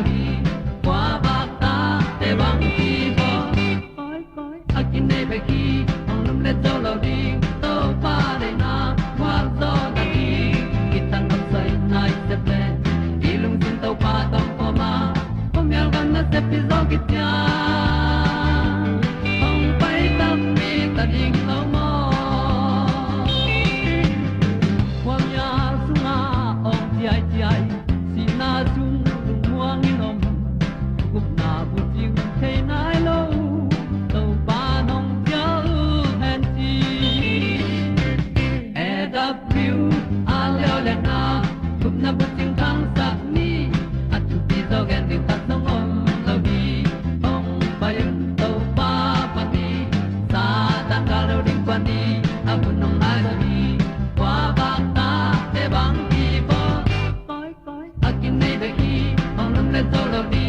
hi qua bạc ta te bang ki bo koi akin nei pe ki ong lum le zo lo ding to pa de na kwa zo na ki kitan nok sai nai se ple ilung sin to pa tom pa ma pom yal gam na se pi zo ki tia ong pai ta mi ta ding lo mo kwam ya sunga ong ti ai si na chung muang in om gup na bu ting thei nai lo to pa nong pia u han ti a leo le na gup na bu ting kang sa ni at tu pi zo gen ding ta song om lo di ong pai un to pa pa ti sa ta ka lo ding pa ni a bu nong lai za ni qua ba ta te bang ki bo koi akin nei be ki ong lum le zo lo di